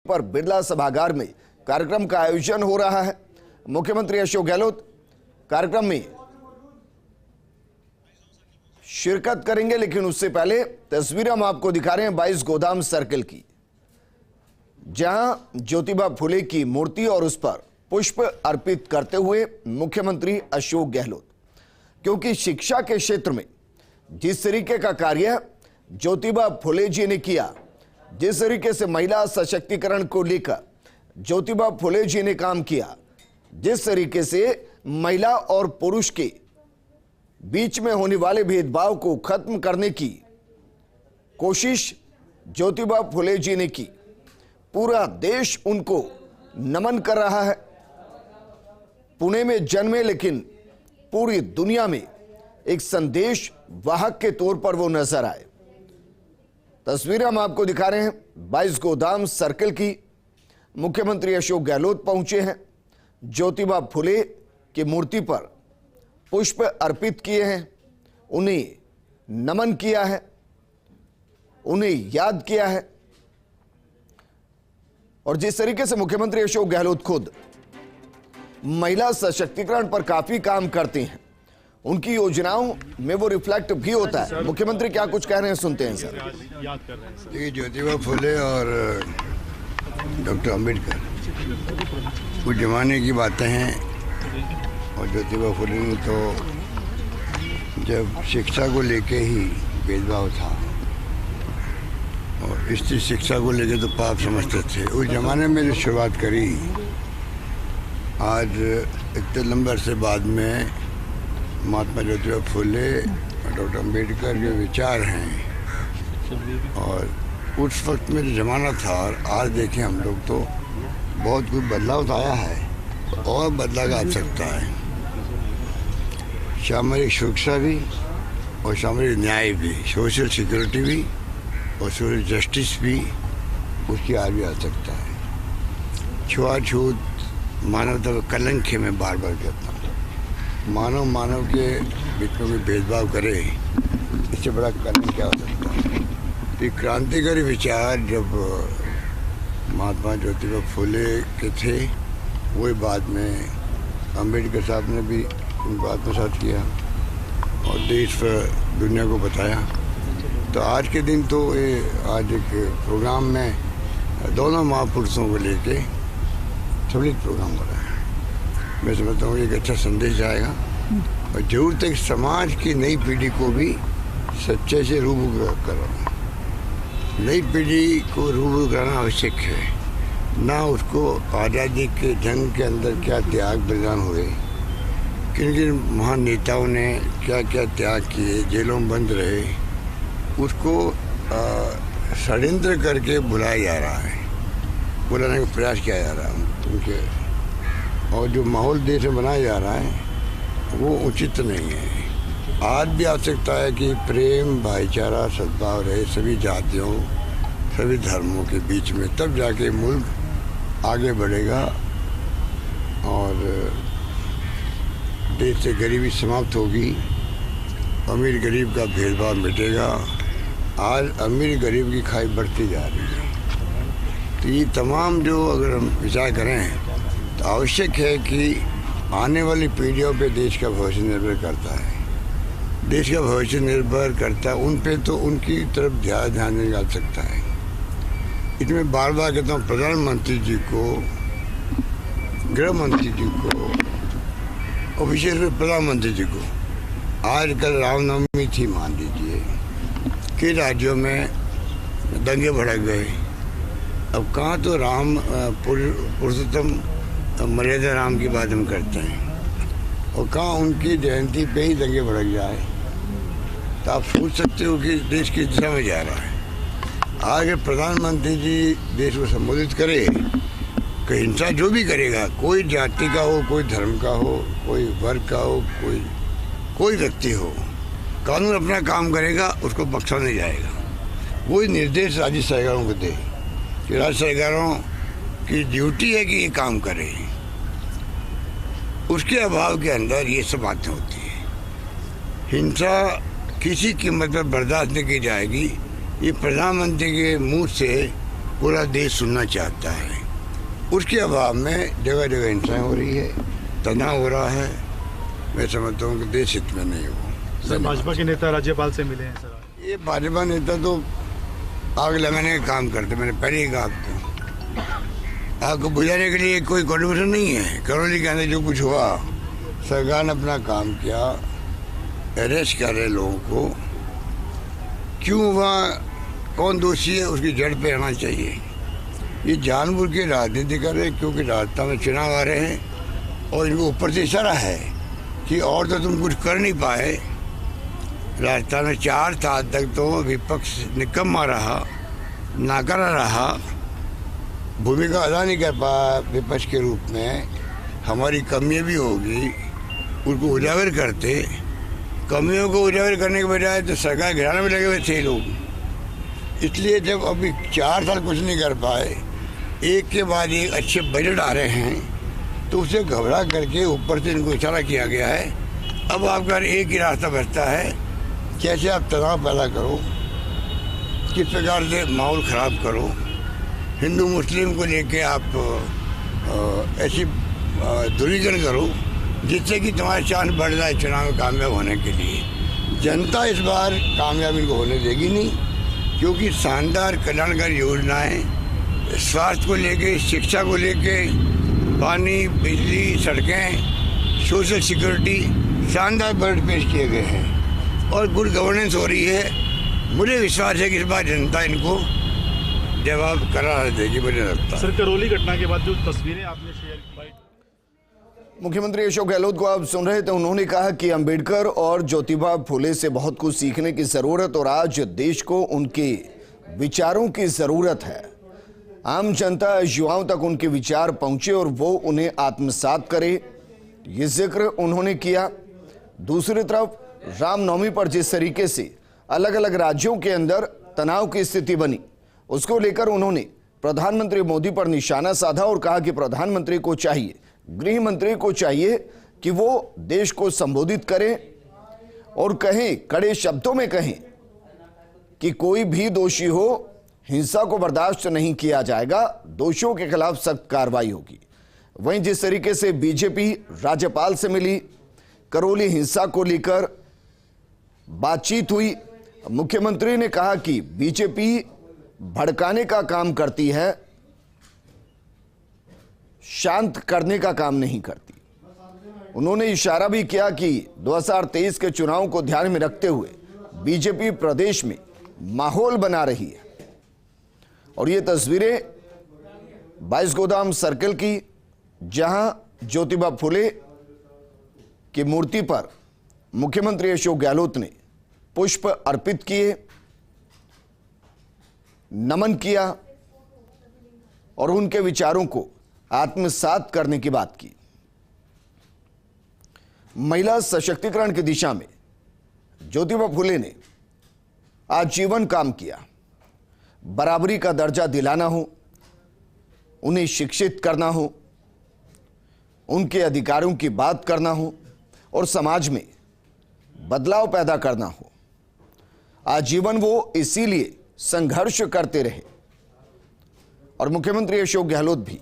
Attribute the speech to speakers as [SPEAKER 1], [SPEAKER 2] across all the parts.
[SPEAKER 1] पर बिरला सभागार में कार्यक्रम का आयोजन हो रहा है। मुख्यमंत्री अशोक गहलोत कार्यक्रम में शिरकत करेंगे, लेकिन उससे पहले तस्वीरें हम आपको दिखा रहे हैं 22 गोदाम सर्किल की, जहां ज्योतिबा फुले की मूर्ति और उस पर पुष्प अर्पित करते हुए मुख्यमंत्री अशोक गहलोत, क्योंकि शिक्षा के क्षेत्र में जिस तरीके का कार्य ज्योतिबा फुले जी ने किया, जिस तरीके से महिला सशक्तिकरण को लेकर ज्योतिबा फुले जी ने काम किया, जिस तरीके से महिला और पुरुष के बीच में होने वाले भेदभाव को खत्म करने की कोशिश ज्योतिबा फुले जी ने की, पूरा देश उनको नमन कर रहा है। पुणे में जन्मे, लेकिन पूरी दुनिया में एक संदेश वाहक के तौर पर वो नजर आए। तस्वीरें हम आपको दिखा रहे हैं 22 गोदाम सर्किल की। मुख्यमंत्री अशोक गहलोत पहुंचे हैं, ज्योतिबा फुले की मूर्ति पर पुष्प अर्पित किए हैं, उन्हें नमन किया है, उन्हें याद किया है। और जिस तरीके से मुख्यमंत्री अशोक गहलोत खुद महिला सशक्तिकरण पर काफी काम करते हैं, उनकी योजनाओं में वो रिफ्लेक्ट भी होता है। मुख्यमंत्री क्या कुछ कह रहे हैं, सुनते हैं सर।
[SPEAKER 2] देखिए, ज्योतिबा फुले और डॉक्टर अंबेडकर कुछ जमाने की बातें हैं। और ज्योतिबा फुले ने तो जब शिक्षा को लेके ही भेदभाव था और स्त्री शिक्षा को लेके तो पाप समझते थे, उस जमाने में जो शुरुआत करी, आज इतने लंबे अरसे बाद में महात्मा ज्योतिबा फुले और डॉक्टर अंबेडकर के विचार हैं। और उस वक्त में जो ज़माना था और आज देखें हम लोग, तो बहुत कुछ बदलाव तो आया है और बदलाव आ सकता है। सामरिक सुरक्षा भी और सामरिक न्याय भी, सोशल सिक्योरिटी भी और सोशल जस्टिस भी, उसकी आज भी आ सकता है। छुआछूत मानवता का कलंक है, मैं बार बार कहता हूँ। मानव के बीच में भेदभाव करे, इससे बड़ा कलंक क्या हो सकता है। तो क्रांतिकारी विचार जब महात्मा ज्योतिबा फुले के थे, वही बाद में अंबेडकर साहब ने भी उनको आत्मसात किया और देश पर दुनिया को बताया। तो आज के दिन तो ये आज एक प्रोग्राम में दोनों महापुरुषों को लेके सम्मिलित प्रोग्राम हो रहा है। मैं समझता हूँ एक अच्छा संदेश जाएगा और जरूरत है समाज की नई पीढ़ी को भी सच्चे से रूबरू कराना। नई पीढ़ी को रूबरू कराना आवश्यक है, ना उसको आज़ादी के जंग के अंदर क्या त्याग बलिदान हुए, किन किन महान नेताओं ने क्या क्या त्याग किए, जेलों में बंद रहे, उसको षड्यंत्र करके बुलाया जा रहा है, बुलाने का प्रयास किया जा रहा है उनके। और जो माहौल देश में बनाया जा रहा है वो उचित नहीं है। आज भी आवश्यकता है कि प्रेम, भाईचारा, सद्भाव रहे सभी जातियों, सभी धर्मों के बीच में, तब जाके मुल्क आगे बढ़ेगा और देश से गरीबी समाप्त होगी, अमीर गरीब का भेदभाव मिटेगा। आज अमीर गरीब की खाई बढ़ती जा रही है। तो ये तमाम जो अगर हम विचार करें तो आवश्यक है कि आने वाली पीढ़ियों पे देश का भविष्य निर्भर करता है। देश का भविष्य निर्भर करता है उन पे, तो उनकी तरफ ध्यान देने जा सकता है। इसमें बार बार कहता हूँ, प्रधानमंत्री जी को, गृह मंत्री जी को और विशेष रूप प्रधानमंत्री जी को, आजकल रामनवमी थी, मान लीजिए कि राज्यों में दंगे भड़क गए। अब कहाँ तो राम पुरुषोत्तम मर्यादा राम की बात हम करते हैं और कहाँ उनकी जयंती पे ही दंगे भड़क जाए। तो आप सोच सकते हो कि देश किस दिशा में जा रहा है। आगे प्रधानमंत्री जी देश को संबोधित करे कि हिंसा जो भी करेगा, कोई जाति का हो, कोई धर्म का हो, कोई वर्ग का हो, कोई व्यक्ति हो, कानून अपना काम करेगा, उसको बख्शा नहीं जाएगा। वही निर्देश राज्य सरकारों को दे कि राज्य सरकारों की ड्यूटी है कि ये काम करे। उसके अभाव के अंदर ये सब बातें होती है। हिंसा किसी कीमत पर बर्दाश्त नहीं की जाएगी। ये प्रधानमंत्री के मुंह से पूरा देश सुनना चाहता है। उसके अभाव में जगह जगह हिंसाएं हो रही है, तनाव हो रहा है। मैं समझता हूँ कि देश हित में नहीं हो।
[SPEAKER 3] सर, भाजपा के नेता राज्यपाल से मिले हैं सर।
[SPEAKER 2] ये भाजपा नेता तो आग लगाने का काम करते, मैंने पहले ही कहा आपको। आग को बुझाने के लिए कोई कंट्रीब्यूशन नहीं है। करौली के अंदर जो कुछ हुआ, सरकार ने अपना काम किया, अरेस्ट कर रहे लोगों को। क्यों हुआ, कौन दोषी है, उसकी जड़ पे आना चाहिए। ये जानबूझ के राजनीति कर रहे हैं, क्योंकि राजस्थान में चुनाव आ रहे हैं और इनको ऊपर से इशारा है कि और तो तुम कुछ कर नहीं पाए। राजस्थान में 4 साल तक तो विपक्ष निकम्मा रहा, नाकारा रहा, भूमिका अदा नहीं कर पाया विपक्ष के रूप में। हमारी कमियां भी होगी, उनको उजागर करते। कमियों को उजागर करने के बजाय तो सरकार गिराने में लगे हुए थे लोग। इसलिए जब अभी 4 साल कुछ नहीं कर पाए, एक के बाद एक अच्छे बजट आ रहे हैं, तो उसे घबरा करके ऊपर से इनको इशारा किया गया है। अब आपका एक ही रास्ता बचता है, कैसे आप तनाव पैदा करो, किस प्रकार से माहौल ख़राब करो, हिंदू मुस्लिम को लेके आप ऐसी ध्रुवीकरण करो जिससे कि तुम्हारे चांस बढ़ जाए चुनाव में कामयाब होने के लिए। जनता इस बार कामयाब इनको होने देगी नहीं, क्योंकि शानदार कल्याणकारी योजनाएं, स्वास्थ्य को लेके, शिक्षा को लेके, पानी, बिजली, सड़कें, सोशल सिक्योरिटी, शानदार बजट पेश किए गए हैं और गुड गवर्नेंस हो रही है। मुझे विश्वास है कि इस बार जनता इनको जवाब करार देगी। मुझे लगता है
[SPEAKER 3] सर, करौली घटना के बाद जो तस्वीरें आपने शेयर की,
[SPEAKER 1] मुख्यमंत्री अशोक गहलोत को आप सुन रहे थे। उन्होंने कहा कि अंबेडकर और ज्योतिबा फुले से बहुत कुछ सीखने की जरूरत और आज देश को उनके विचारों की जरूरत है। आम जनता, युवाओं तक उनके विचार पहुंचे और वो उन्हें आत्मसात करे, ये जिक्र उन्होंने किया। दूसरी तरफ रामनवमी पर जिस तरीके से अलग अलग राज्यों के अंदर तनाव की स्थिति बनी, उसको लेकर उन्होंने प्रधानमंत्री मोदी पर निशाना साधा और कहा कि प्रधानमंत्री को चाहिए, गृह मंत्री को चाहिए कि वो देश को संबोधित करें और कहें, कड़े शब्दों में कहें कि कोई भी दोषी हो, हिंसा को बर्दाश्त नहीं किया जाएगा, दोषियों के खिलाफ सख्त कार्रवाई होगी। वहीं जिस तरीके से बीजेपी राज्यपाल से मिली, करौली हिंसा को लेकर बातचीत हुई, मुख्यमंत्री ने कहा कि बीजेपी भड़काने का काम करती है, शांत करने का काम नहीं करती। उन्होंने इशारा भी किया कि 2023 के चुनाव को ध्यान में रखते हुए बीजेपी प्रदेश में माहौल बना रही है। और ये तस्वीरें 22 गोदाम सर्कल की, जहां ज्योतिबा फुले की मूर्ति पर मुख्यमंत्री अशोक गहलोत ने पुष्प अर्पित किए, नमन किया और उनके विचारों को आत्मसात करने की बात की। महिला सशक्तिकरण की दिशा में ज्योतिबा फुले ने आजीवन काम किया। बराबरी का दर्जा दिलाना हो, उन्हें शिक्षित करना हो, उनके अधिकारों की बात करना हो और समाज में बदलाव पैदा करना हो। आजीवन वो इसीलिए संघर्ष करते रहे। और मुख्यमंत्री अशोक गहलोत भी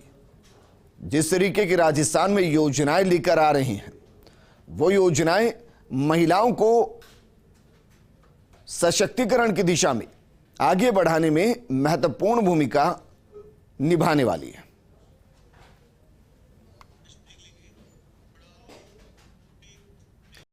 [SPEAKER 1] जिस तरीके की राजस्थान में योजनाएं लेकर आ रहे हैं, वो योजनाएं महिलाओं को सशक्तिकरण की दिशा में आगे बढ़ाने में महत्वपूर्ण भूमिका निभाने वाली है।